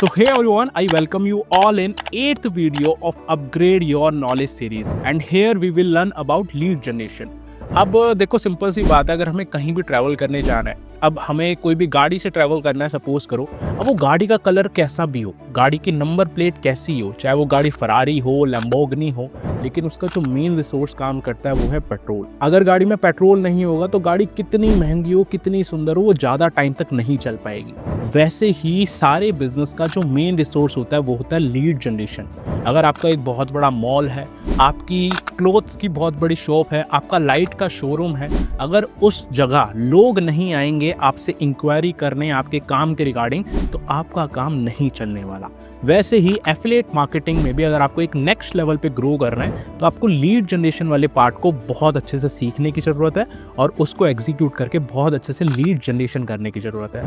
So hey everyone, I welcome you all in 8th video of Upgrade Your Knowledge series and here we will learn about lead generation. अब देखो simple सी बात है, अगर हमें कहीं भी ट्रैवल करने जाना है, अब हमें कोई भी गाड़ी से ट्रैवल करना है सपोज करो, अब वो गाड़ी का कलर कैसा भी हो, गाड़ी की नंबर प्लेट कैसी हो, चाहे वो गाड़ी फरारी हो, लैम्बोर्गिनी हो, लेकिन उसका जो मेन रिसोर्स काम करता है वो है पेट्रोल। अगर गाड़ी में पेट्रोल नहीं होगा तो गाड़ी कितनी महंगी हो, कितनी सुंदर हो, वो ज़्यादा टाइम तक नहीं चल पाएगी। वैसे ही सारे बिजनेस का जो मेन रिसोर्स होता है वो होता है लीड जनरेशन। अगर आपका एक बहुत बड़ा मॉल है, आपकी क्लोथ्स की बहुत बड़ी शॉप है, आपका लाइट का शोरूम है, अगर उस जगह लोग नहीं आएंगे आपसे इंक्वायरी करने आपके काम के रिगार्डिंग, तो आपका काम नहीं चलने वाला। वैसे ही एफिलिएट मार्केटिंग में भी अगर आपको एक नेक्स्ट लेवल पे ग्रो करना है तो आपको लीड जनरेशन वाले पार्ट को बहुत अच्छे से सीखने की ज़रूरत है और उसको एग्जीक्यूट करके बहुत अच्छे से लीड जनरेशन करने की ज़रूरत है।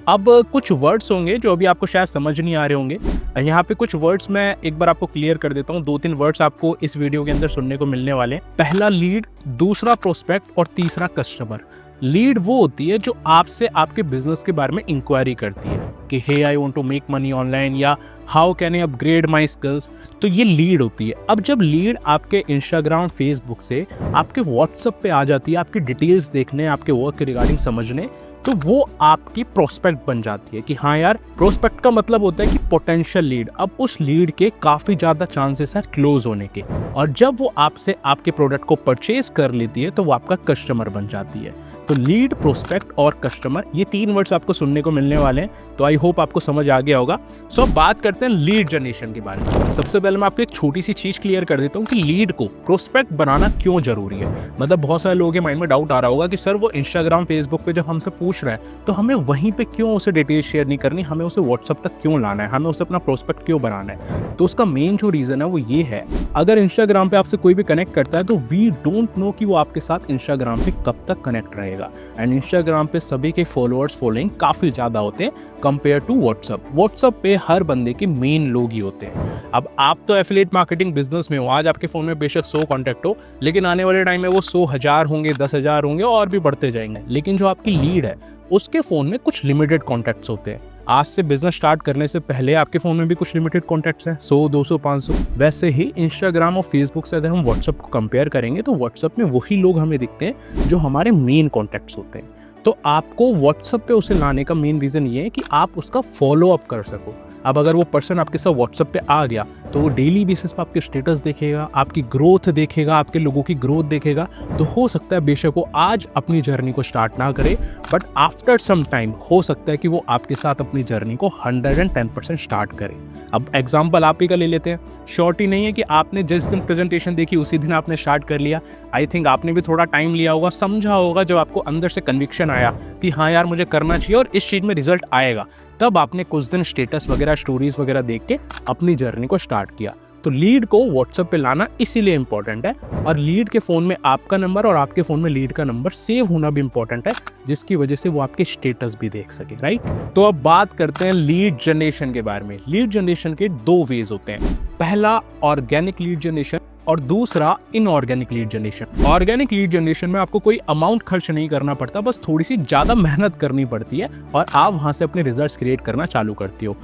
अब कुछ वर्ड्स होंगे जो अभी आपको शायद समझ नहीं आ रहे होंगे, यहाँ पे कुछ वर्ड्स मैं एक बार आपको क्लियर कर देता हूँ। 2-3 वर्ड्स आपको इस वीडियो के अंदर सुनने को मिलने वाले हैं। पहला लीड, दूसरा प्रोस्पेक्ट और तीसरा कस्टमर। लीड वो होती है जो आपसे आपके बिजनेस के बारे में इंक्वायरी करती है कि hey I want to make money online या how can I upgrade my skills, तो ये लीड होती है। अब जब लीड आपके इंस्टाग्राम फेसबुक से आपके व्हाट्सएप पे आ जाती है आपकी डिटेल्स देखने, आपके वर्क के रिगार्डिंग समझने, तो वो आपकी प्रोस्पेक्ट बन जाती है कि हाँ यार, प्रोस्पेक्ट का मतलब होता है कि पोटेंशियल लीड। अब उस लीड के काफ़ी ज़्यादा चांसेस है क्लोज होने के, और जब वो आपसे आपके प्रोडक्ट को परचेज कर लेती है तो वो आपका कस्टमर बन जाती है। तो लीड, प्रोस्पेक्ट और कस्टमर, ये 3 वर्ड्स आपको सुनने को मिलने वाले हैं, तो आई होप आपको समझ आ गया होगा। सो अब बात करते हैं लीड जनरेशन के बारे में। सबसे पहले मैं आपको एक छोटी सी चीज़ क्लियर कर देता हूँ कि लीड को प्रोस्पेक्ट बनाना क्यों जरूरी है। मतलब बहुत सारे लोगों के माइंड में डाउट आ रहा होगा कि सर वो इंस्टाग्राम फेसबुक पे जब हमसे पूछ रहा है तो हमें वहीं पे क्यों उसे डिटेल शेयर नहीं करनी, हमें उसे व्हाट्सअप तक क्यों लाना है, हमें उसे अपना प्रोस्पेक्ट क्यों बनाना है। तो उसका मेन जो रीज़न है वो ये है, अगर इंस्टाग्राम पे आपसे कोई भी कनेक्ट करता है तो वी डोंट नो कि वो आपके साथ इंस्टाग्राम पे कब तक कनेक्ट रहेगा। एंड इंस्टाग्राम पे सभी के फॉलोअर्स फॉलोइंग काफ़ी ज़्यादा होते हैं कंपेयर टू व्हाट्सअप। व्हाट्सअप पे हर बंदे के मेन लोग ही होते हैं। अब आप तो एफिलिएट मार्केटिंग बिजनेस में हो, आज आपके फ़ोन में बेशक 100 कॉन्टैक्ट हो, लेकिन आने वाले टाइम में वो 100,000 होंगे, 10,000 होंगे और भी बढ़ते जाएंगे। लेकिन जो आपकी लीड है उसके फ़ोन में कुछ लिमिटेड कॉन्टैक्ट्स होते हैं। आज से बिजनेस स्टार्ट करने से पहले आपके फ़ोन में भी कुछ लिमिटेड कॉन्टैक्ट्स हैं, 100, 200, 500। वैसे ही इंस्टाग्राम और फेसबुक से अगर हम व्हाट्सअप को कंपेयर करेंगे तो व्हाट्सअप में वही लोग हमें दिखते हैं जो हमारे मेन कॉन्टैक्ट्स होते हैं। तो आपको व्हाट्सअप पे उसे लाने का मेन रीज़न ये है कि आप उसका फॉलो अप कर सको। अब अगर वो पर्सन आपके साथ व्हाट्सअप पे आ गया तो वो डेली बेसिस पे आपके स्टेटस देखेगा, आपकी ग्रोथ देखेगा, आपके लोगों की ग्रोथ देखेगा। तो हो सकता है बेशक वो आज अपनी जर्नी को स्टार्ट ना करे, बट आफ्टर सम टाइम हो सकता है कि वो आपके साथ अपनी जर्नी को 110% स्टार्ट करे। अब एग्जाम्पल आप ही का ले लेते हैं। शॉर्ट ही नहीं है कि आपने जिस दिन प्रेजेंटेशन देखी उसी दिन आपने स्टार्ट कर लिया। आई थिंक आपने भी थोड़ा टाइम लिया होगा, समझा होगा, जब आपको अंदर से कन्विक्शन आया कि हाँ यार मुझे करना चाहिए और इस चीज़ में रिजल्ट आएगा, तब आपने कुछ दिन स्टेटस वगैरह, स्टोरीज वगैरह देख के अपनी जर्नी को स्टार्ट किया। तो लीड को व्हाट्सएप पे लाना इसीलिए इंपॉर्टेंट है, और लीड के फ़ोन में आपका नंबर और आपके फ़ोन में लीड का नंबर सेव होना भी इंपॉर्टेंट है, जिसकी वजह से वो आपके स्टेटस भी देख सके, राइट। तो अब बात करते हैं लीड जनरेशन के बारे में। लीड जनरेशन के 2 वेज होते हैं, पहला ऑर्गेनिक लीड जनरेशन और दूसरा inorganic lead generation. Organic lead generation में आपको कोई अमाउंट खर्च नहीं करना पड़ता, बस थोड़ी सी ज़्यादा मेहनत करनी पड़ती है और आप वहाँ से अपने रिजल्ट्स क्रिएट करना चालू करते हो।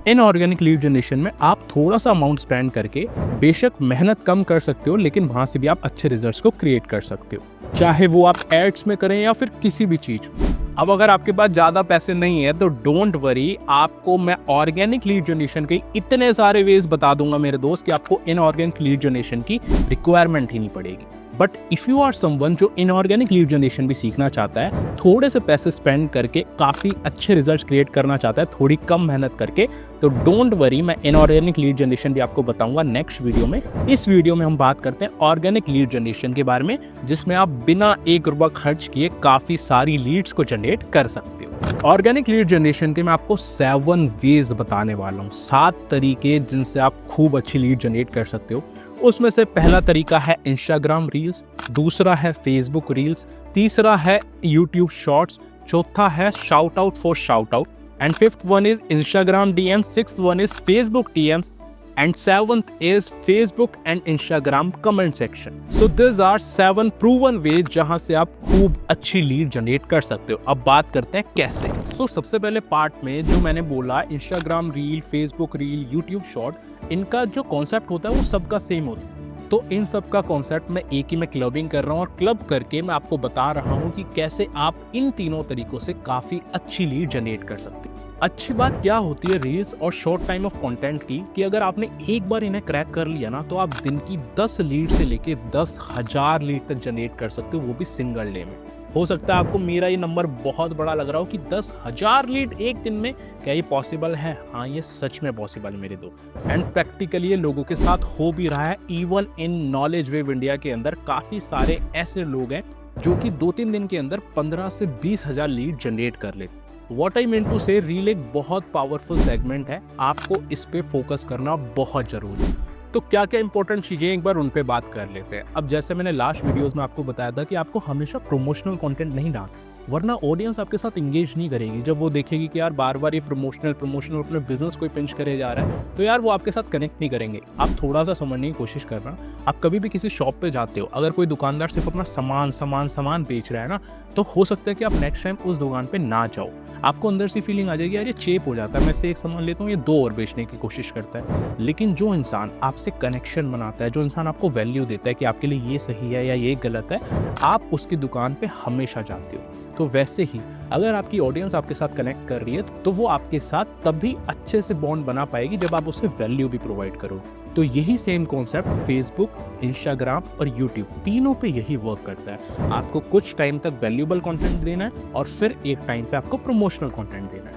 इनऑर्गेनिक लीड जनरेशन में आप थोड़ा सा अमाउंट स्पेंड करके बेशक मेहनत कम कर सकते हो, लेकिन वहाँ से भी आप अच्छे रिजल्ट्स को क्रिएट कर सकते हो, चाहे वो आप एड्स में करें या फिर किसी भी चीज़। अब अगर आपके पास ज़्यादा पैसे नहीं है तो डोंट वरी, आपको मैं ऑर्गेनिक लीड जनरेशन के इतने सारे वेज बता दूंगा मेरे दोस्त कि आपको इनऑर्गेनिक लीड जनरेशन की रिक्वायरमेंट ही नहीं पड़ेगी। But if you are someone जो इनऑर्गेनिक लीड जनरेशन भी सीखना चाहता है, थोड़े से पैसे स्पेंड करके काफ़ी अच्छे रिजल्ट्स क्रिएट करना चाहता है थोड़ी कम मेहनत करके, तो डोंट वरी, मैं इनऑर्गेनिक लीड जनरेशन भी आपको बताऊंगा नेक्स्ट वीडियो में। इस वीडियो में हम बात करते हैं ऑर्गेनिक लीड जनरेशन के बारे में, जिसमें आप बिना 1 रुपया खर्च किए काफ़ी सारी लीड्स को जनरेट कर सकते हो। ऑर्गेनिक लीड जनरेशन के मैं आपको 7 वेज बताने वाला हूँ, 7 तरीके जिनसे आप खूब अच्छी लीड जनरेट कर सकते हो। उसमें से पहला तरीका है इंस्टाग्राम रील्स, दूसरा है फेसबुक रील्स, तीसरा है यूट्यूब शॉर्ट्स, चौथा है shout out for shout out, and 5th one is Instagram DM, 6th one is Facebook DMs, and 7th is Facebook and Instagram comment section. So these are 7 proven ways जहां से आप खूब अच्छी lead generate कर सकते हो। अब बात करते हैं कैसे। दोस्तों सबसे पहले पार्ट में जो मैंने बोला Instagram reel, Facebook reel, YouTube short, इनका जो कॉन्सेप्ट होता है वो सबका सेम होता है। तो इन सब का कॉन्सेप्ट मैं एक ही में क्लबिंग कर रहा हूँ और क्लब करके मैं आपको बता रहा हूँ कि कैसे आप इन तीनों तरीकों से काफ़ी अच्छी लीड जनरेट कर सकते हैं। अच्छी बात क्या होती है रील्स और शॉर्ट टाइम ऑफ कंटेंट की कि अगर आपने एक बार इन्हें क्रैक कर लिया ना तो आप दिन की 10 लीड से लेके 10,000 लीड तक जनरेट कर सकते हो, वो भी सिंगल डे में। हो सकता है आपको मेरा ये नंबर बहुत बड़ा लग रहा हो कि 10,000 लीड एक दिन में, क्या ये पॉसिबल है? हाँ, ये सच में पॉसिबल है मेरे दोस्त। एंड प्रैक्टिकली ये लोगों के साथ हो भी रहा है। Even in knowledge wave India के अंदर काफ़ी सारे ऐसे लोग हैं जो कि 2-3 दिन के अंदर 15 से 20,000 लीड जनरेट कर लेते। वॉट आई मीन टू से रील एक बहुत पावरफुल सेगमेंट है, आपको इस पे फोकस करना बहुत जरूरी है। तो क्या क्या इंपॉर्टेंट चीज़ें एक बार उन पे बात कर लेते हैं। अब जैसे मैंने लास्ट वीडियोस में आपको बताया था कि आपको हमेशा प्रमोशनल कंटेंट नहीं डालना, वरना ऑडियंस आपके साथ इंगेज नहीं करेगी। जब वो देखेगी कि यार बार बार ये प्रमोशनल अपने बिजनेस को पिंच करे जा रहा है, तो यार वो आपके साथ कनेक्ट नहीं करेंगे। आप थोड़ा सा समझने की कोशिश करना। आप कभी भी किसी शॉप पे जाते हो, अगर कोई दुकानदार सिर्फ अपना सामान बेच रहा है ना, तो हो सकता है कि आप नेक्स्ट टाइम उस दुकान पे ना जाओ। आपको अंदर से फीलिंग आ जाएगी यार ये चेप हो जाता है, मैं से एक सामान लेता हूँ, ये 2 और बेचने की कोशिश करता है। लेकिन जो इंसान आपसे कनेक्शन बनाता है, जो इंसान आपको वैल्यू देता है कि आपके लिए ये सही है या ये गलत है, आप उसकी दुकान पे हमेशा जाते हो। तो वैसे ही अगर आपकी ऑडियंस आपके साथ कनेक्ट कर रही है तो वो आपके साथ तभी अच्छे से बॉन्ड बना पाएगी जब आप उसे वैल्यू भी प्रोवाइड करो। तो यही सेम कॉन्सेप्ट फेसबुक, इंस्टाग्राम और यूट्यूब तीनों पे यही वर्क करता है। आपको कुछ टाइम तक वैल्यूएबल कंटेंट देना है और फिर एक टाइम पे आपको प्रमोशनल कंटेंट देना है।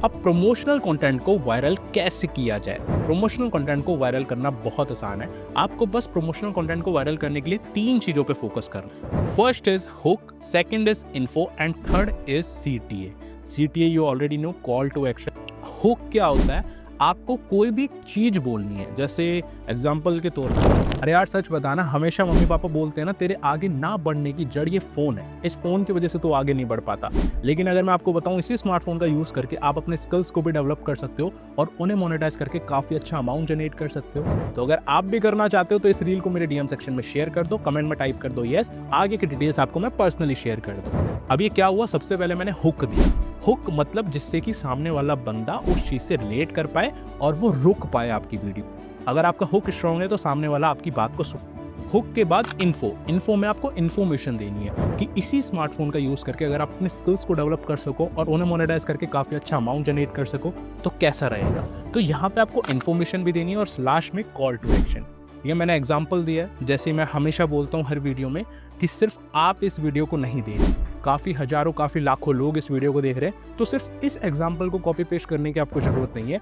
अब प्रमोशनल कंटेंट को वायरल कैसे किया जाए? प्रमोशनल कंटेंट को वायरल करना बहुत आसान है। आपको बस प्रमोशनल कंटेंट को वायरल करने के लिए 3 चीजों पे फोकस करना है। First is hook, second is info and third is CTA। CTA you already know, call to action. Hook क्या होता है? आपको कोई भी चीज बोलनी है, जैसे एग्जाम्पल के तौर पर, अरे यार सच बताना, हमेशा मम्मी पापा बोलते हैं ना तेरे आगे ना बढ़ने की जड़ ये फोन है, इस फोन की वजह से तो आगे नहीं बढ़ पाता। लेकिन अगर मैं आपको बताऊं इसी स्मार्टफोन का यूज करके आप अपने स्किल्स को भी डेवलप कर सकते हो और उन्हें मोनेटाइज करके काफी अच्छा अमाउंट जनरेट कर सकते हो। तो अगर आप भी करना चाहते हो तो इस रील को मेरे DM सेक्शन में शेयर कर दो, कमेंट में टाइप कर दो यस, आगे की डिटेल्स आपको मैं पर्सनली शेयर कर दूं। अब ये क्या हुआ, सबसे पहले मैंने हुक दिया। हुक मतलब जिससे कि सामने वाला बंदा उस चीज से रिलेट कर पाए और वो रुक पाए आपकी वीडियो। अगर आपका हुक स्ट्रांग है तो सामने वाला आपकी बात को सुन। हुक के बाद इन्फो में आपको इन्फॉर्मेशन देनी है कि इसी स्मार्टफोन का यूज करके अगर आप अपने स्किल्स को डेवलप कर सको और उन्हें मोनेटाइज करके काफी अच्छा अमाउंट जनरेट कर सको तो कैसा रहेगा। तो यहाँ पे आपको इन्फॉर्मेशन भी देनी है और लास्ट में कॉल टू एक्शन। ये मैंने एग्जाम्पल दिया है, जैसे मैं हमेशा बोलता हूँ हर वीडियो में कि सिर्फ आप इस वीडियो को नहीं देख रहे, काफ़ी हजारों काफ़ी लाखों लोग इस वीडियो को देख रहे हैं, तो सिर्फ इस एग्जाम्पल को कॉपी पेस्ट करने की आपको ज़रूरत नहीं है।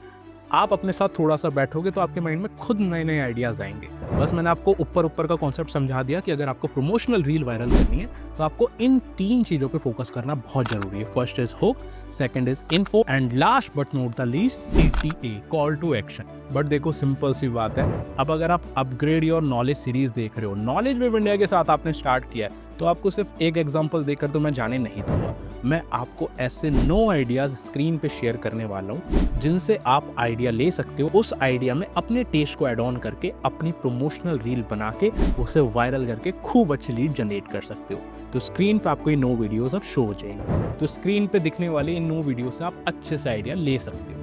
आप अपने साथ थोड़ा सा बैठोगे तो आपके माइंड में खुद नए नए आइडियाज़ आएंगे। बस मैंने आपको ऊपर का कॉन्सेप्ट समझा दिया कि अगर आपको प्रमोशनल रील वायरल करनी है तो आपको इन 3 चीज़ों पे फोकस करना बहुत ज़रूरी है। First is hook, second is info and last but not the least CTA, call to action. But देखो सिंपल सी बात है, अब अगर आप अपग्रेड योर नॉलेज सीरीज देख रहे हो, नॉलेज वेव इंडिया के साथ आपने स्टार्ट किया है, तो आपको सिर्फ एक एग्जांपल देकर तो मैं जाने नहीं दूंगा। मैं आपको ऐसे 9 आइडियाज स्क्रीन पे शेयर करने वाला हूँ जिनसे आप आइडिया ले सकते हो। उस आइडिया में अपने टेस्ट को ऐड ऑन करके अपनी प्रमोशनल रील बना के उसे वायरल करके खूब अच्छी लीड जनरेट कर सकते हो। तो स्क्रीन पे आपको ये 9 वीडियोस अब शो हो जाएंगे। तो स्क्रीन पे दिखने वाले इन 9 वीडियो से आप अच्छे से आइडिया ले सकते हो।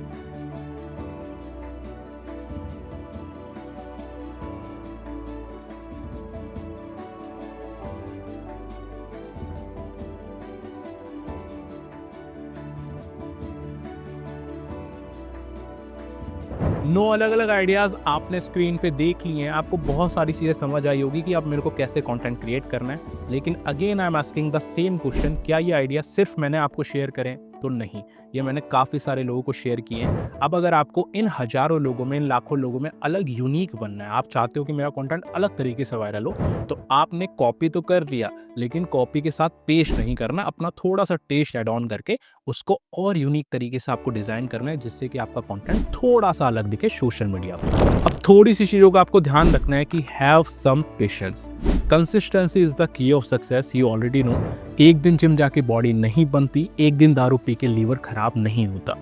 नो अलग अलग आइडियाज़ आपने स्क्रीन पे देख लिए हैं, आपको बहुत सारी चीज़ें समझ आई होगी कि अब मेरे को कैसे कंटेंट क्रिएट करना है। लेकिन again I am asking the same question, क्या ये आइडिया सिर्फ मैंने आपको शेयर करें? तो नहीं, ये मैंने काफ़ी सारे लोगों को शेयर किए हैं। अब अगर आपको इन हज़ारों लोगों में, इन लाखों लोगों में अलग यूनिक बनना है, आप चाहते हो कि मेरा कंटेंट अलग तरीके से वायरल हो, तो आपने कॉपी तो कर लिया लेकिन कॉपी के साथ पेस्ट नहीं करना, अपना थोड़ा सा टेस्ट ऐड ऑन करके उसको और यूनिक तरीके से आपको डिज़ाइन करना है जिससे कि आपका कंटेंट थोड़ा सा अलग दिखे सोशल मीडिया पर। अब थोड़ी सी चीजों का आपको ध्यान रखना है कि have some patience. Consistency is the key of success, you already know. एक दिन जिम जाके बॉडी नहीं बनती, एक दिन दारू पी के लीवर खराब नहीं होता।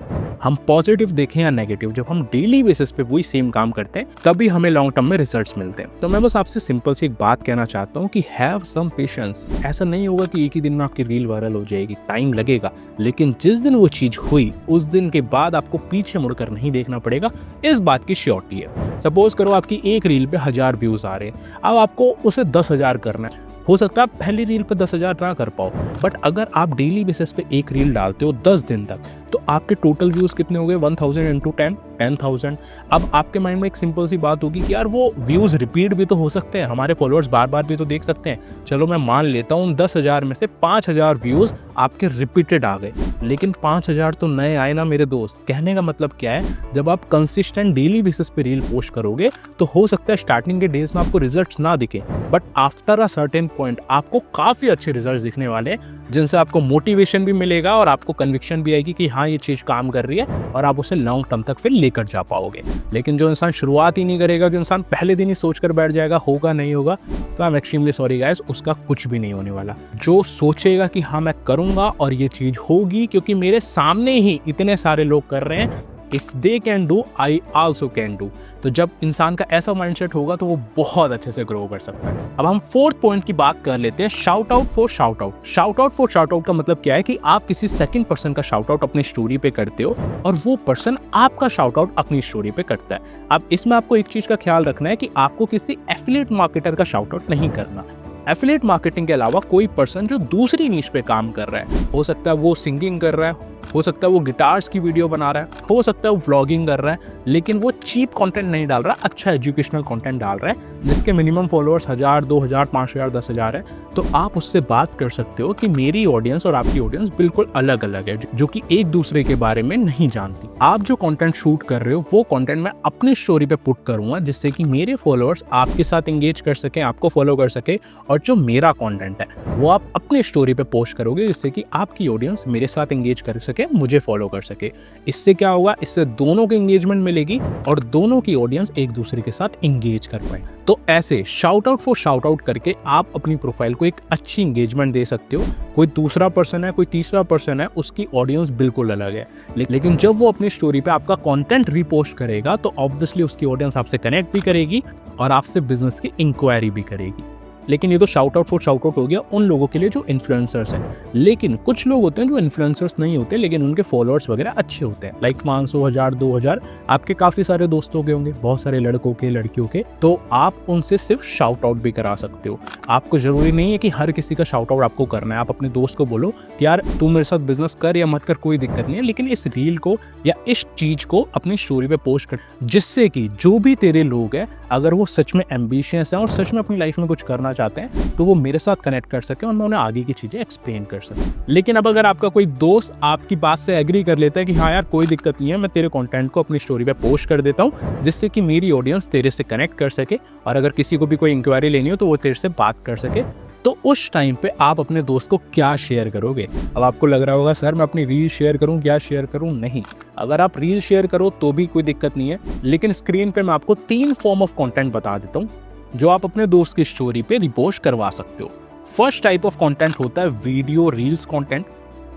हम पॉजिटिव देखें या नेगेटिव, जब हम डेली बेसिस पे वही सेम काम करते हैं तभी हमें लॉन्ग टर्म में रिजल्ट्स मिलते हैं। तो मैं बस आपसे सिंपल सी एक बात कहना चाहता हूँ कि हैव सम पेशेंस। ऐसा नहीं होगा कि एक ही दिन में आपकी रील वायरल हो जाएगी, टाइम लगेगा, लेकिन जिस दिन वो चीज हुई उस दिन के बाद आपको पीछे मुड़कर नहीं देखना पड़ेगा, इस बात की श्योरिटी है। सपोज करो आपकी एक रील पे 1000 व्यूज आ रहे हैं, अब आपको उसे 10,000 करना है। हो सकता है आप पहली रील पे 10,000 ना कर पाओ, बट अगर आप डेली बेसिस पे एक रील डालते हो 10 दिन तक, तो आपके टोटल व्यूज कितने हो गए? 1000 इंटू 10,000। अब आपके माइंड में एक सिंपल सी बात होगी कि यार वो व्यूज रिपीट भी तो हो सकते हैं, हमारे फॉलोअर्स बार बार भी तो देख सकते हैं। चलो मैं मान लेता हूँ 10,000 में से 5,000 व्यूज आपके रिपीटेड आ गए, लेकिन 5,000 तो नए आए ना मेरे दोस्त। कहने का मतलब क्या है, जब आप कंसिस्टेंट डेली बेसिस पे रील पोस्ट करोगे तो हो सकता है स्टार्टिंग के डेज में आपको रिजल्ट्स ना दिखे, but after a certain point आपको काफी अच्छे रिजल्ट्स दिखने वाले हैं, जिनसे आपको मोटिवेशन भी मिलेगा और आपको कन्विक्शन भी आएगी कि हाँ ये चीज काम कर रही है, और आप उसे लॉन्ग टर्म तक फिर लेकर जा पाओगे। लेकिन जो इंसान शुरुआत ही नहीं करेगा, जो इंसान पहले दिन ही सोचकर बैठ जाएगा होगा नहीं होगा, तो I am extremely sorry guys, उसका कुछ भी नहीं होने वाला। जो सोचेगा कि हाँ मैं करूंगा और ये चीज होगी क्योंकि मेरे सामने ही इतने सारे लोग कर रहे हैं, if they can do I also can do, तो जब इंसान का ऐसा माइंडसेट होगा तो वो बहुत अच्छे से ग्रो कर सकता है। अब हम फोर्थ पॉइंट की बात कर लेते हैं, shout out for shout out. Shout out for shout out का मतलब क्या है कि आप किसी सेकंड पर्सन का शाउट आउट अपनी स्टोरी पे करते हो और वो पर्सन आपका शाउट आउट अपनी स्टोरी पे करता है। अब इसमें आपको एक चीज का ख्याल रखना है कि आपको किसी एफिलिएट मार्केटर का शाउट आउट नहीं करना। एफिलिएट मार्केटिंग के अलावा कोई पर्सन जो दूसरी नीश पे काम कर रहा है, हो सकता है वो सिंगिंग कर रहा है, हो सकता है वो गिटार्स की वीडियो बना रहा है, हो सकता है वो व्लॉगिंग कर रहा है, लेकिन वो चीप कंटेंट नहीं डाल रहा, अच्छा एजुकेशनल कंटेंट डाल रहा है जिसके मिनिमम फॉलोअर्स 1000, 2000, 5000, 10,000 है, तो आप उससे बात कर सकते हो कि मेरी ऑडियंस और आपकी ऑडियंस बिल्कुल अलग अलग है, जो कि एक दूसरे के बारे में नहीं जानती। आप जो कंटेंट शूट कर रहे हो वो कंटेंट मैं अपनी स्टोरी पे पुट करूंगा, जिससे कि मेरे फॉलोअर्स आपके साथ एंगेज कर सके, आपको फॉलो कर सके, और जो मेरा कंटेंट है वो आप अपनी स्टोरी पे पोस्ट करोगे, जिससे कि आपकी ऑडियंस मेरे साथ एंगेज कर सके, मुझे फॉलो कर सके। इससे क्या होगा, इससे दोनों की एंगेजमेंट मिलेगी और दोनों की ऑडियंस एक दूसरे के साथ एंगेज कर पाए। तो ऐसे shout out for shout out करके आप अपनी प्रोफाइल को एक अच्छी एंगेजमेंट दे सकते हो। कोई दूसरा पर्सन है, कोई तीसरा पर्सन है, उसकी ऑडियंस बिल्कुल अलग है, लेकिन जब वो अपनी स्टोरी पे आपका कंटेंट रीपोस्ट करेगा तो ऑब्वियसली उसकी ऑडियंस आपसे कनेक्ट भी करेगी और आपसे बिजनेस की इंक्वायरी भी करेगी। लेकिन ये तो shout out for shout out हो गया उन लोगों के लिए जो इन्फ्लुएंसर्स हैं, लेकिन कुछ लोग होते हैं जो इन्फ्लुएंसर्स नहीं होते लेकिन उनके फॉलोअर्स वगैरह अच्छे होते हैं, लाइक 500, 1000, 2000, आपके काफ़ी सारे दोस्तों के होंगे, बहुत सारे लड़कों के, लड़कियों के, तो आप उनसे सिर्फ शाउट आउट भी करा सकते हो। आपको जरूरी नहीं है कि हर किसी का शाउट आउट आपको करना है। आप अपने दोस्त को बोलो कि यार तू मेरे साथ बिजनेस कर या मत कर, कोई दिक्कत नहीं है, लेकिन इस रील को या इस चीज को अपनी स्टोरी पे पोस्ट कर, जिससे कि जो भी तेरे लोग हैं अगर वो सच में एम्बिशियस हैं और सच में अपनी लाइफ में कुछ करना चाहते हैं तो वो मेरे साथ कनेक्ट कर सके और मैं उन्हें आगे की चीजें एक्सप्लेन कर सकूं। लेकिन अब अगर आपका कोई दोस्त आपकी बात से एग्री कर लेता है कि हाँ यार कोई दिक्कत नहीं है, मैं तेरे कंटेंट को अपनी स्टोरी पे पोस्ट कर देता हूँ जिससे कि मेरी ऑडियंस तेरे से कनेक्ट कर सके, और अगर किसी को भी कोई इंक्वायरी लेनी हो तो वो तेरे से बात कर सके, तो उस टाइम पे आप अपने दोस्त को क्या शेयर करोगे? अब आपको लग रहा होगा सर मैं अपनी रील शेयर करूं, क्या शेयर करूं? नहीं, अगर आप रील शेयर करो तो भी कोई दिक्कत नहीं है, लेकिन स्क्रीन पे मैं आपको 3 फॉर्म ऑफ कंटेंट बता देता हूं जो आप अपने दोस्त की स्टोरी पे रिपोस्ट करवा सकते हो। फर्स्ट टाइप ऑफ कंटेंट होता है video reels content,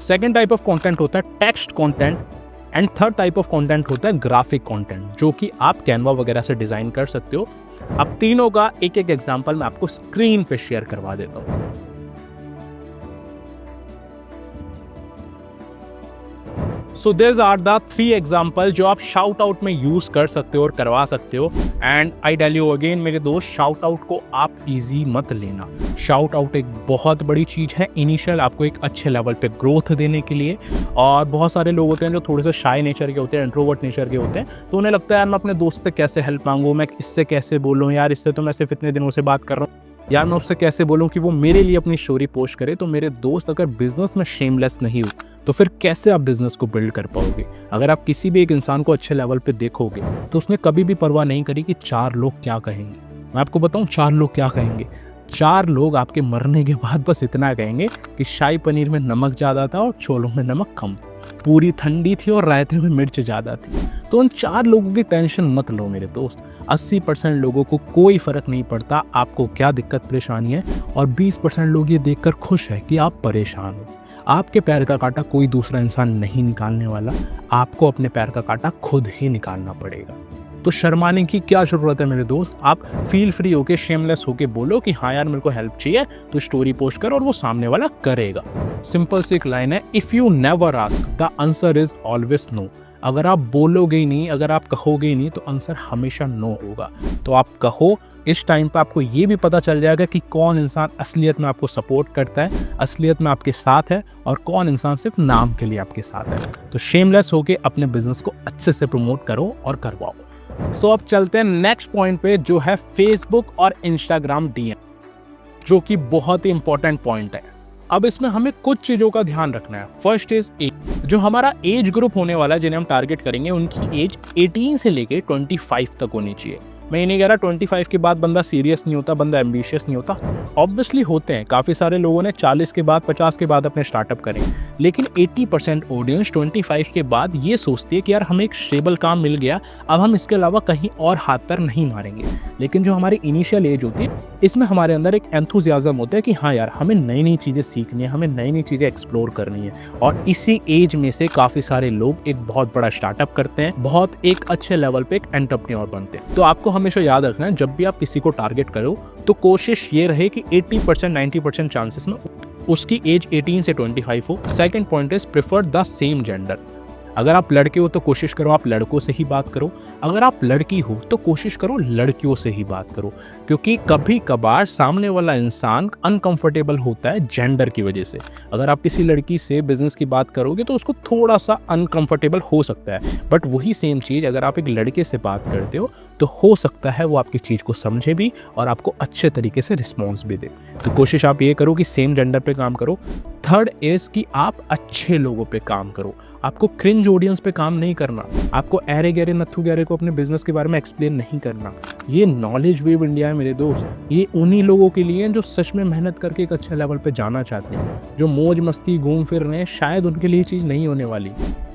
second type of content होता है text content, and third type of content होता है ग्राफिक कंटेंट, जो कि आप कैनवा वगैरह से डिजाइन कर सकते हो। अब तीनों का एक एक एग्जांपल मैं आपको स्क्रीन पे शेयर करवा देता हूं। So this are the 3 example जो आप शाउट आउट में यूज कर सकते हो और करवा सकते हो। And I tell you again मेरे दोस्त, शाउट आउट को आप इजी मत लेना। शाउट आउट एक बहुत बड़ी चीज है इनिशियल आपको एक अच्छे लेवल पे ग्रोथ देने के लिए। और बहुत सारे लोग होते हैं जो थोड़े से शाय नेचर के होते हैं, इंट्रोवर्ट नेचर के होते हैं, तो उन्हें लगता है यार मैं अपने दोस्त से कैसे हेल्प मांगूं, मैं इससे कैसे बोलूं, यार इससे तो मैं सिर्फ इतने दिनों से बात कर रहा हूँ, यार मैं उससे कैसे बोलूं कि वो मेरे लिए अपनी स्टोरी पोस्ट करे। तो मेरे दोस्त, अगर बिजनेस में शेमलेस नहीं हो तो फिर कैसे आप बिजनेस को बिल्ड कर पाओगे? अगर आप किसी भी एक इंसान को अच्छे लेवल पे देखोगे तो उसने कभी भी परवाह नहीं करी कि 4 लोग क्या कहेंगे। मैं आपको बताऊं 4 लोग क्या कहेंगे। 4 लोग आपके मरने के बाद बस इतना कहेंगे कि शाही पनीर में नमक ज़्यादा था और छोलों में नमक कम। पूरी ठंडी थी और रायते में मिर्च ज़्यादा थी। तो उन 4 लोगों की टेंशन मत लो मेरे दोस्त। 80% लोगों को कोई फ़र्क नहीं पड़ता आपको क्या दिक्कत परेशानी है, और 20% लोग ये देखकर खुश है कि आप परेशान हो। आपके पैर का कांटा कोई दूसरा इंसान नहीं निकालने वाला, आपको अपने पैर का कांटा खुद ही निकालना पड़ेगा। तो शर्माने की क्या ज़रूरत है मेरे दोस्त। आप फील फ्री होके, शेमलेस होके बोलो कि हाँ यार मेरे को हेल्प चाहिए, तो स्टोरी पोस्ट कर और वो सामने वाला करेगा। सिंपल सी एक लाइन है, if you never ask the answer is always no. अगर आप बोलोगे ही नहीं, अगर आप कहोगे ही नहीं, तो आंसर हमेशा नो होगा। तो आप कहो। इस टाइम पे आपको ये भी पता चल जाएगा कि कौन इंसान असलियत में आपको सपोर्ट करता है, असलियत में आपके साथ है, और कौन इंसान सिर्फ नाम के लिए आपके साथ है। तो शेमलेस होके अपने बिजनेस को अच्छे से प्रमोट करो और करवाओ। सो अब चलते हैं नेक्स्ट पॉइंट पे, जो है फेसबुक और इंस्टाग्राम डीएम, जो कि बहुत ही इंपॉर्टेंट पॉइंट है। अब इसमें हमें कुछ चीज़ों का ध्यान रखना है। First is age. जो हमारा एज ग्रुप होने वाला है, जिन्हें हम टारगेट करेंगे, उनकी एज 18 से लेके 25 तक होनी चाहिए। मैं ये नहीं कह रहा 25 के बाद बंदा सीरियस नहीं होता, बंदा एम्बिशियस नहीं होता। ऑब्वियसली होते हैं, काफ़ी सारे लोगों ने 40 के बाद, 50 के बाद अपने स्टार्टअप करें, लेकिन 80% ऑडियंस 25 के बाद ये सोचती है कि यार हमें एक स्टेबल काम मिल गया, अब हम इसके अलावा कहीं और हाथ पैर नहीं मारेंगे। लेकिन जो हमारी इनिशियल एज होती है, इसमें हमारे अंदर एक एंथुजियाज्म होता है कि हाँ यार हमें नई नई चीज़ें सीखनी है, हमें नई नई चीज़ें एक्सप्लोर करनी है। और इसी एज में से काफ़ी सारे लोग एक बहुत बड़ा स्टार्टअप करते हैं, बहुत एक अच्छे लेवल पे एक एंटरप्रेन्योर बनते हैं। तो आपको हमेशा याद रखना है, जब भी आप किसी को टारगेट करो तो कोशिश ये रहे कि 80% 90% चांसेस में उसकी एज 18 से 25 हो। Second point is prefer the same gender. अगर आप लड़के हो तो कोशिश करो आप लड़कों से ही बात करो, अगर आप लड़की हो तो कोशिश करो लड़कियों से ही बात करो, क्योंकि कभी कभार सामने वाला इंसान अनकंफर्टेबल होता है जेंडर की वजह से। अगर आप किसी लड़की से बिजनेस की बात करोगे तो उसको थोड़ा सा अनकंफर्टेबल हो सकता है, बट वही सेम चीज़ अगर आप एक लड़के से बात करते हो तो हो सकता है वो आपकी चीज़ को समझे भी और आपको अच्छे तरीके से रिस्पॉन्स भी दे। तो कोशिश आप ये करो कि सेम जेंडर पे काम करो। थर्ड इज कि आप अच्छे लोगों पे काम करो। आपको क्रिंज ऑडियंस पे काम नहीं करना, आपको ऐरे गहरे नत्थु गहरे को अपने बिजनेस के बारे में एक्सप्लेन नहीं करना। ये नॉलेज वेव इंडिया है मेरे दोस्त, ये उन्हीं लोगों के लिए जो सच में मेहनत करके एक अच्छे लेवल पे जाना चाहते हैं। जो मौज मस्ती घूम फिर रहे हैं, शायद उनके लिए चीज़ नहीं होने वाली।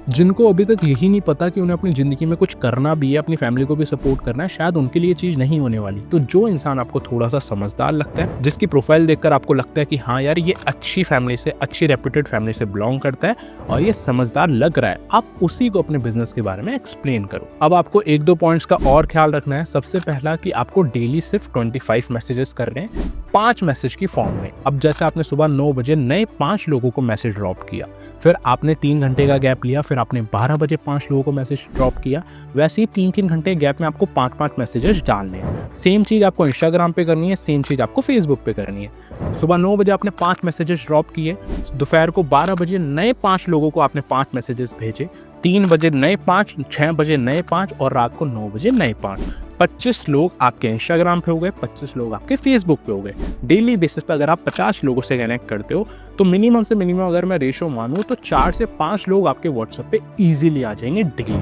जिनको अभी तक यही नहीं पता कि उन्हें अपनी ज़िंदगी में कुछ करना भी है, अपनी फैमिली को भी सपोर्ट करना है, शायद उनके लिए चीज़ नहीं होने वाली। तो जो इंसान आपको थोड़ा सा समझदार लगता है, जिसकी प्रोफाइल देखकर आपको लगता है कि हाँ यार ये अच्छी फैमिली से, अच्छी रेप्यूटेड फैमिली से बिलोंग करता है और ये समझदार लग रहा है, आप उसी को अपने बिजनेस के बारे में एक्सप्लेन करो। अब आपको 1-2 पॉइंट्स का और ख्याल रखना है। सबसे पहला कि आपको डेली सिर्फ 25 मैसेजेस करने हैं, 5 मैसेज की फॉर्म में। अब जैसे आपने सुबह 9 बजे नए 5 लोगों को मैसेज ड्रॉप किया, फिर आपने 3 घंटे का गैप लिया, फिर आपने 12 बजे 5 लोगों को मैसेज ड्रॉप किया, वैसे ही 3-3 घंटे गैप में आपको 5-5 मैसेजेस डालने हैं। सेम चीज़ आपको इंस्टाग्राम पे करनी है, सेम चीज़ आपको फेसबुक पे करनी है। सुबह 9 बजे आपने 5 मैसेजेस ड्रॉप किए, दोपहर को 12 बजे नए 5 लोगों को आपने 5 मैसेजेस भेजे, 3 बजे नए 5, 6 बजे नए 5 और रात को 9 बजे नए 5। 25 लोग आपके इंस्टाग्राम पे हो गए, 25 लोग आपके फेसबुक पे हो गए। डेली बेसिस पे अगर आप 50 लोगों से कनेक्ट करते हो तो मिनिमम से मिनिमम अगर मैं रेशो मानूँ तो 4 से 5 लोग आपके व्हाट्सएप पे ईजिली आ जाएंगे डेली,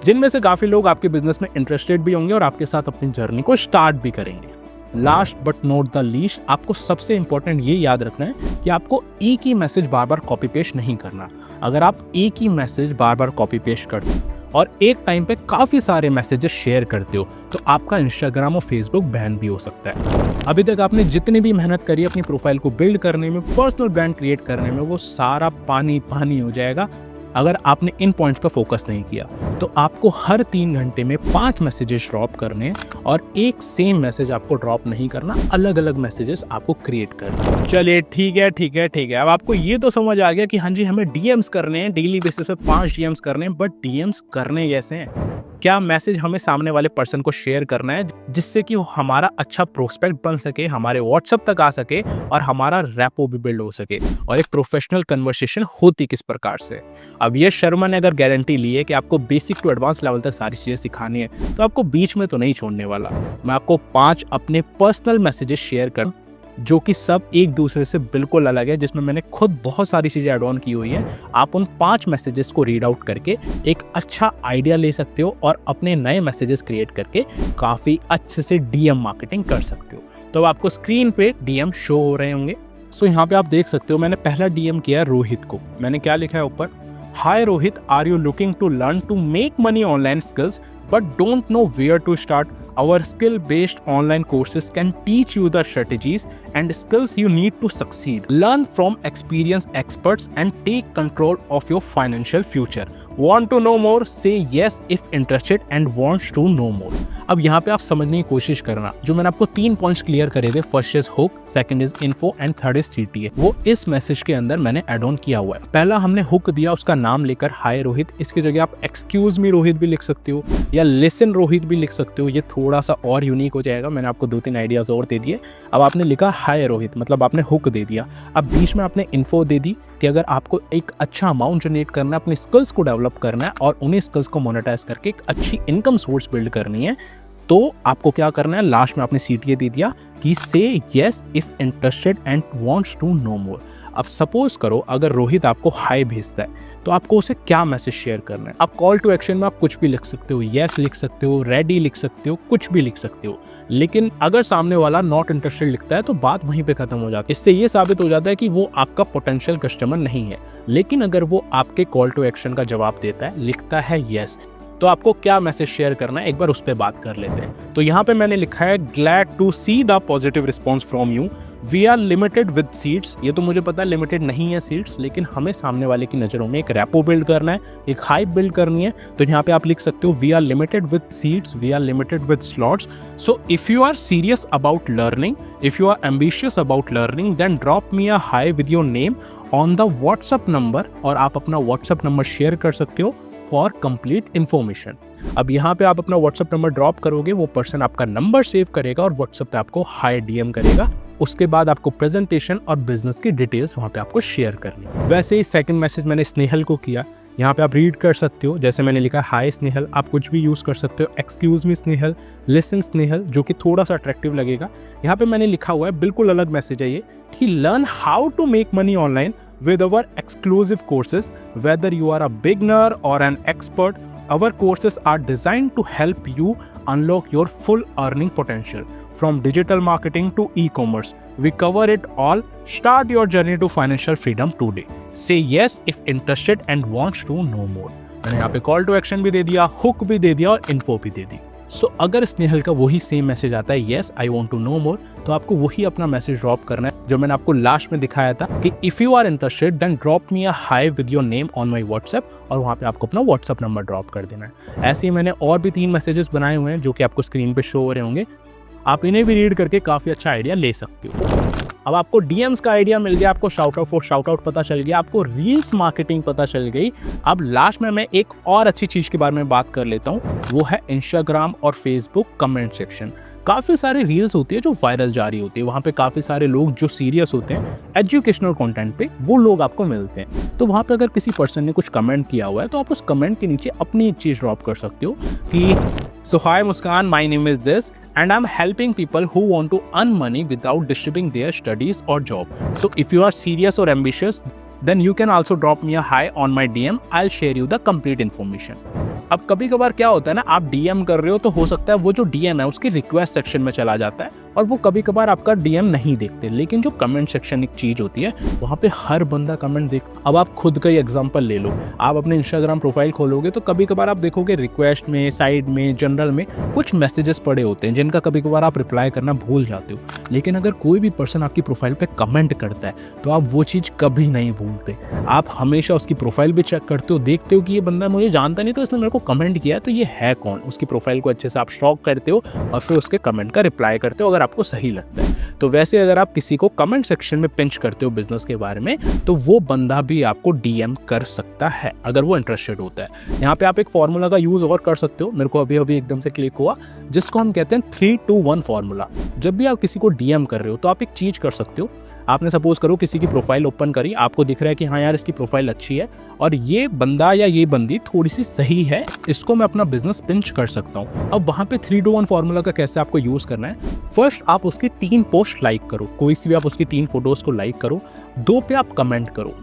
जिनमें से काफ़ी लोग आपके बिजनेस में इंटरेस्टेड भी होंगे और आपके साथ अपनी जर्नी को स्टार्ट भी करेंगे। Last but not the least, आपको सबसे इंपॉर्टेंट ये याद रखना है कि आपको एक ही मैसेज बार बार कॉपी पेस्ट नहीं करना। अगर आप एक ही मैसेज बार बार कॉपी पेस्ट करते हो और एक टाइम पे काफ़ी सारे मैसेजेस शेयर करते हो तो आपका इंस्टाग्राम और फेसबुक बैन भी हो सकता है। अभी तक आपने जितनी भी मेहनत करी अपनी प्रोफाइल को बिल्ड करने में, पर्सनल ब्रांड क्रिएट करने में, वो सारा पानी पानी हो जाएगा अगर आपने इन पॉइंट्स पर फोकस नहीं किया। तो आपको हर 3 घंटे में 5 मैसेजेस ड्रॉप करने और एक सेम मैसेज आपको ड्रॉप नहीं करना, अलग अलग मैसेजेस आपको क्रिएट करने। चलिए ठीक है। अब आपको ये तो समझ आ गया कि हाँ जी हमें डीएम्स करने हैं, डेली बेसिस पे 5 डीएम्स करने हैं, बट डीएम्स करने कैसे हैं? क्या मैसेज हमें सामने वाले पर्सन को शेयर करना है जिससे कि वो हमारा अच्छा प्रोस्पेक्ट बन सके, हमारे व्हाट्सएप तक आ सके और हमारा रैपो भी बिल्ड हो सके और एक प्रोफेशनल कन्वर्सेशन होती किस प्रकार से। अब ये शर्मा ने अगर गारंटी ली है कि आपको बेसिक टू एडवांस लेवल तक सारी चीज़ें सिखानी है तो आपको बीच में तो नहीं छोड़ने वाला। मैं आपको 5 अपने पर्सनल मैसेजेस शेयर कर जो कि सब एक दूसरे से बिल्कुल अलग है, जिसमें मैंने खुद बहुत सारी चीज़ें ऐड ऑन की हुई है। आप उन 5 मैसेजेस को रीड आउट करके एक अच्छा आइडिया ले सकते हो और अपने नए मैसेजेस क्रिएट करके काफ़ी अच्छे से डीएम मार्केटिंग कर सकते हो। तो आपको स्क्रीन पे डीएम शो हो रहे होंगे। सो यहाँ पे आप देख सकते हो मैंने पहला डीएम किया है रोहित को। मैंने क्या लिखा है ऊपर, Hi Rohit, are you looking to learn to make money online skills but don't know where to start? Our skill based online courses can teach you the strategies and skills you need to succeed. Learn from experienced experts and take control of your financial future. Want to know more? Say yes if interested and wants to know more. अब यहाँ पे आप समझने की कोशिश करना, जो मैंने आपको 3 पॉइंट्स क्लियर करे थे, first is hook, second is info and third is CTA, वो इस मैसेज के अंदर मैंने एड ऑन किया हुआ है। पहला हमने हुक दिया, उसका नाम लेकर हाय रोहित, इसकी जगह आप एक्सक्यूज मी रोहित भी लिख सकते हो या लिसन रोहित भी लिख सकते हो, ये थोड़ा सा और यूनिक हो जाएगा। मैंने आपको 2-3 आइडियाज और दे दिए। अब आपने लिखा हाय रोहित, मतलब आपने हुक दे दिया। अब बीच में आपने इन्फो दे दी कि अगर आपको एक अच्छा अमाउंट जनरेट करना है, अपनी स्किल्स को डेवलप करना है और उन्हीं स्किल्स को मोनेटाइज करके एक अच्छी इनकम सोर्स बिल्ड करनी है, तो आपको क्या करना है, लास्ट में आपने CTA दे दिया कि say yes if interested and wants to know more. अब सपोज करो अगर रोहित आपको हाय भेजता है तो आपको उसे क्या मैसेज शेयर करना है। अब कॉल टू एक्शन में आप कुछ भी लिख सकते हो, येस लिख सकते हो, रेडी लिख सकते हो, कुछ भी लिख सकते हो, लेकिन अगर सामने वाला नॉट इंटरेस्टेड लिखता है तो बात वहीं पे खत्म हो जाती है। इससे ये साबित हो जाता है कि वो आपका पोटेंशियल कस्टमर नहीं है। लेकिन अगर वो आपके कॉल टू एक्शन का जवाब देता है, लिखता है येस, तो आपको क्या मैसेज शेयर करना है, एक बार उस पर बात कर लेते हैं। तो यहाँ पे मैंने लिखा है glad to see the positive response from you, we are limited with seats. ये तो मुझे पता है लिमिटेड नहीं है सीट्स, लेकिन हमें सामने वाले की नज़रों में एक रैपो बिल्ड करना है, एक हाइप बिल्ड करनी है। तो यहाँ पे आप लिख सकते हो we are limited with seats, we are limited with slots. So if you are serious about learning, if you are ambitious about learning, then drop me a hi with your name on the WhatsApp number, और आप अपना WhatsApp number share कर सकते हो for complete information. अब यहाँ पे आप अपना व्हाट्सअप नंबर ड्रॉप करोगे, वो पर्सन आपका नंबर सेव करेगा और व्हाट्सअप पे आपको हाई DM करेगा। उसके बाद आपको प्रेजेंटेशन और बिजनेस की डिटेल्स वहाँ पे आपको शेयर करनी। वैसे ही सेकंड मैसेज मैंने स्नेहल को किया, यहाँ पे आप रीड कर सकते हो, जैसे मैंने लिखा हाय स्नेहल, आप कुछ भी यूज़ कर सकते हो, excuse me Snehal, listen Snehal, जो कि थोड़ा सा अट्रैक्टिव लगेगा। यहाँ पे मैंने लिखा हुआ है, बिल्कुल अलग मैसेज है ये, कि learn how to make money online with our exclusive courses. Whether you are a beginner or an expert, our courses are designed to help you unlock your full earning potential. From digital marketing to e-commerce, we cover it all. Start your journey to financial freedom today. Say yes if interested and wants to know more. मैंने यहाँ पे call to action भी दे दिया, hook भी दे दिया और info भी दे दी। सो अगर स्नेहल का वही सेम मैसेज आता है, yes I want to know more, तो आपको वही अपना मैसेज ड्रॉप करना है जो मैंने आपको लास्ट में दिखाया था कि if you are interested then drop me a hi with your name on my WhatsApp, और वहाँ पे आपको अपना व्हाट्सएप नंबर ड्रॉप कर देना है। ऐसे ही मैंने और भी 3 मैसेजेस बनाए हुए हैं जो कि आपको स्क्रीन पे शो हो रहे होंगे, आप इन्हें भी रीड करके काफ़ी अच्छा आइडिया ले सकते हो। अब आपको DMs का आइडिया मिल गया, आपको shout out for shout out पता चल गया, आपको रील्स मार्केटिंग पता चल गई। अब लास्ट में मैं एक और अच्छी चीज़ के बारे में बात कर लेता हूँ, वो है इंस्टाग्राम और फेसबुक कमेंट सेक्शन। काफ़ी सारे रील्स होती है जो वायरल जा रही होती है, वहाँ पे काफ़ी सारे लोग जो सीरियस होते हैं एजुकेशनल कंटेंट पे, वो लोग आपको मिलते हैं। तो वहाँ पे अगर किसी पर्सन ने कुछ कमेंट किया हुआ है तो आप उस कमेंट के नीचे अपनी एक चीज़ ड्रॉप कर सकते हो कि So hi Muskan, my name is this and I'm helping people who want to earn money without disturbing their studies or job. So if you are serious or ambitious, then you can also drop me a hi on my DM. I'll share you the complete information. अब कभी कभार क्या होता है ना, आप DM कर रहे हो तो हो सकता है वो जो DM है उसकी रिक्वेस्ट सेक्शन में चला जाता है और वो कभी कभार आपका DM नहीं देखते, लेकिन जो कमेंट सेक्शन एक चीज़ होती है वहाँ पे हर बंदा कमेंट देखता। अब आप खुद का ही एग्जांपल ले लो, आप अपने इंस्टाग्राम प्रोफाइल खोलोगे तो कभी कभार आप देखोगे रिक्वेस्ट में, साइड में, जनरल में कुछ मैसेजेस पड़े होते हैं जिनका कभी कभार आप रिप्लाई करना भूल जाते हो। लेकिन अगर कोई भी पर्सन आपकी प्रोफाइल पे कमेंट करता है तो आप वो चीज़ कभी नहीं भूलते, आप हमेशा उसकी प्रोफाइल भी चेक करते हो, देखते हो कि ये बंदा मुझे जानता नहीं तो इसने मेरे को कमेंट किया तो ये है कौन। उसकी प्रोफाइल को अच्छे से आप स्टॉक करते हो और फिर उसके कमेंट का रिप्लाई करते हो अगर आपको सही लगता है। तो वैसे अगर आप किसी को कमेंट सेक्शन में पिंच करते हो बिजनेस के बारे में तो वो बंदा भी आपको DM कर सकता है अगर वो इंटरेस्टेड होता है। यहाँ पे आप एक फॉर्मूला का यूज और कर सकते हो, मेरे को अभी अभी एकदम से क्लिक हुआ, जिसको हम कहते हैं 3-2-1 फॉर्मूला। जब भी आप किसी को DM कर रहे हो तो आप एक चीज कर सकते हो, आपने सपोज करो किसी की प्रोफाइल ओपन करी, आपको दिख रहा है कि हाँ यार इसकी प्रोफाइल अच्छी है और ये बंदा या ये बंदी थोड़ी सी सही है, इसको मैं अपना बिजनेस पिंच कर सकता हूँ। अब वहाँ पे 3-2-1 फॉर्मूला का कैसे आपको यूज करना है, फर्स्ट आप उसकी 3 पोस्ट लाइक करो, कोई सी भी आप उसकी 3 फोटोज को लाइक करो, 2 पे आप कमेंट करो।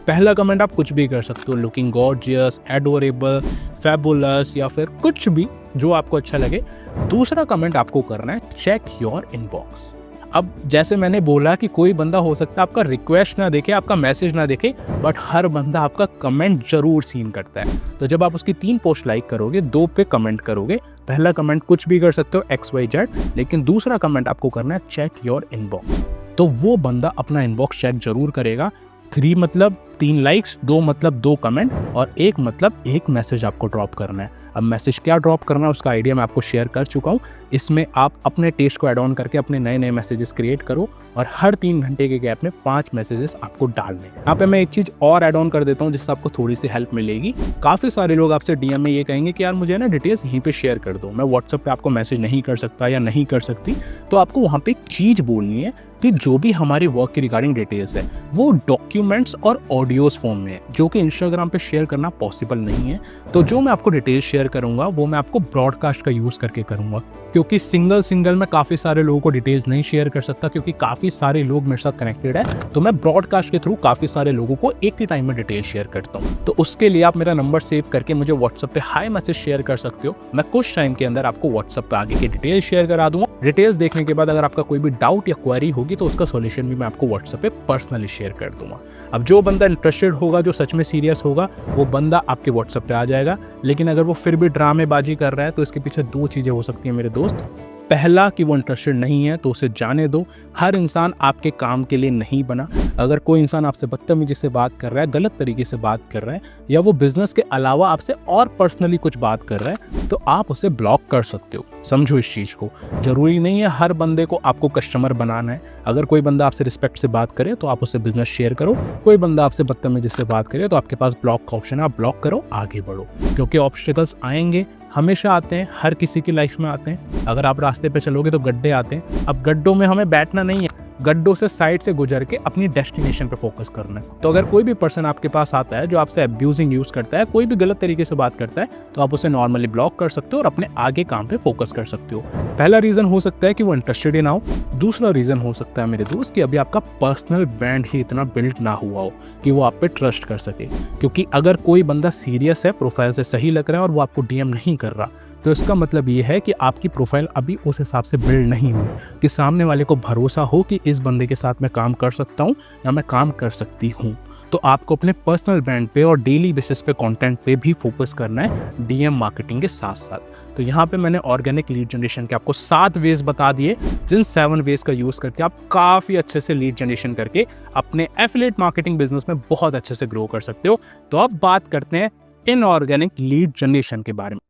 पहला कमेंट आप कुछ भी कर सकते हो, लुकिंग गॉर्जियस, एडोरेबल, फैबुलस या फिर कुछ भी जो आपको अच्छा लगे। दूसरा कमेंट आपको करना है चेक योर इनबॉक्स। अब जैसे मैंने बोला कि कोई बंदा हो सकता है आपका रिक्वेस्ट ना देखे, आपका मैसेज ना देखे, बट हर बंदा आपका कमेंट जरूर सीन करता है। तो जब आप उसकी 3 पोस्ट लाइक करोगे, 2 पे कमेंट करोगे, पहला कमेंट कुछ भी कर सकते हो XYZ, लेकिन दूसरा कमेंट आपको करना है चेक योर इनबॉक्स। तो वो बंदा अपना इनबॉक्स चेक जरूर करेगा। 3 मतलब 3 लाइक्स, 2 मतलब 2 कमेंट और 1 मतलब 1 मैसेज आपको ड्रॉप करना है। अब मैसेज क्या ड्रॉप करना है उसका आइडिया मैं आपको शेयर कर चुका हूँ। इसमें आप अपने टेस्ट को ऐड ऑन करके अपने नए नए मैसेजेस क्रिएट करो और हर 3 घंटे के गैप में 5 मैसेजेस आपको डालने हैं। यहाँ पे मैं एक चीज़ और ऐड ऑन कर देता हूँ जिससे आपको थोड़ी सी हेल्प मिलेगी। काफ़ी सारे लोग आपसे DM में ये कहेंगे कि यार मुझे ना डिटेल्स यहीं पे शेयर कर दो, मैं व्हाट्सएप पे आपको मैसेज नहीं कर सकता या नहीं कर सकती। तो आपको वहाँ पे एक चीज़ बोलनी है कि जो भी हमारे वर्क की रिगार्डिंग डिटेल्स है वो डॉक्यूमेंट्स और ऑडियोज फॉर्म में है, जो कि इंस्टाग्राम पे शेयर करना पॉसिबल नहीं है। तो जो मैं आपको डिटेल्स शेयर करूंगा वो मैं आपको ब्रॉडकास्ट का यूज़ करके करूंगा, क्योंकि सिंगल में काफ़ी सारे लोगों को डिटेल्स नहीं शेयर कर सकता, क्योंकि काफ़ी सारे लोग मेरे साथ कनेक्टेड है। तो मैं ब्रॉडकास्ट के थ्रू काफ़ी सारे लोगों को एक ही टाइम में डिटेल्स शेयर करता हूँ। तो उसके लिए आप मेरा नंबर सेव करके मुझे व्हाट्सएप पे हाई मैसेज शेयर कर सकते हो। मैं कुछ टाइम के अंदर आपको व्हाट्सएप पे आगे की डिटेल्स शेयर करा दूंगा। डिटेल्स देखने के बाद अगर आपका कोई भी डाउट या क्वेरी होगी तो उसका सॉल्यूशन भी मैं आपको व्हाट्सएप पे पर्सनली शेयर कर दूंगा। अब जो बंदा इंटरेस्टेड होगा, जो सच में सीरियस होगा, वो बंदा आपके व्हाट्सएप पे आ जाएगा। लेकिन अगर वो फिर भी ड्रामेबाजी कर रहा है तो इसके पीछे 2 चीज़ें हो सकती हैं मेरे दोस्त। पहला कि वो इंटरेस्टेड नहीं है तो उसे जाने दो। हर इंसान आपके काम के लिए नहीं बना। अगर कोई इंसान आपसे बदतमीजी से बात कर रहा है, गलत तरीके से बात कर रहा है, या वो बिजनेस के अलावा आपसे और पर्सनली कुछ बात कर रहा है, तो आप उसे ब्लॉक कर सकते हो। समझो इस चीज़ को। जरूरी नहीं है हर बंदे को आपको कस्टमर बनाना है। अगर कोई बंदा आपसे रिस्पेक्ट से बात करे तो आप उससे बिजनेस शेयर करो। कोई बंदा आपसे बदतमीजी से बात करे तो आपके पास ब्लॉक का ऑप्शन है, आप ब्लॉक करो, आगे बढ़ो। क्योंकि ऑब्स्टिकल्स आएंगे, हमेशा आते हैं, हर किसी की लाइफ में आते हैं। अगर आप रास्ते पे चलोगे तो गड्ढे आते हैं। अब गड्ढों में हमें बैठना नहीं है, गड्ढों से साइड से गुजर के अपनी डेस्टिनेशन पे फोकस करना है। तो अगर कोई भी पर्सन आपके पास आता है जो आपसे अब्यूजिंग यूज करता है, कोई भी गलत तरीके से बात करता है, तो आप उसे नॉर्मली ब्लॉक कर सकते हो और अपने आगे काम पे फोकस कर सकते हो। पहला रीजन हो सकता है कि वो इंटरेस्टेड ही ना हो। दूसरा रीजन हो सकता है मेरे दोस्त कि अभी आपका पर्सनल ब्रांड ही इतना बिल्ड ना हुआ हो कि वो आप पे ट्रस्ट कर सके। क्योंकि अगर कोई बंदा सीरियस है, प्रोफाइल से सही लग रहा है और वो आपको DM नहीं कर रहा, तो इसका मतलब ये है कि आपकी प्रोफाइल अभी उस हिसाब से बिल्ड नहीं हुई कि सामने वाले को भरोसा हो कि इस बंदे के साथ मैं काम कर सकता हूँ या मैं काम कर सकती हूँ। तो आपको अपने पर्सनल ब्रांड पे और डेली बेसिस पे कंटेंट पे भी फोकस करना है, DM मार्केटिंग के साथ साथ। तो यहाँ पे मैंने ऑर्गेनिक लीड जनरेशन के आपको 7 वेज बता दिए, जिन 7 वेज का यूज़ करके आप काफ़ी अच्छे से लीड जनरेशन करके अपने एफिलिएट मार्केटिंग बिजनेस में बहुत अच्छे से ग्रो कर सकते हो। तो अब बात करते हैं इनऑर्गेनिक लीड जनरेशन के बारे में।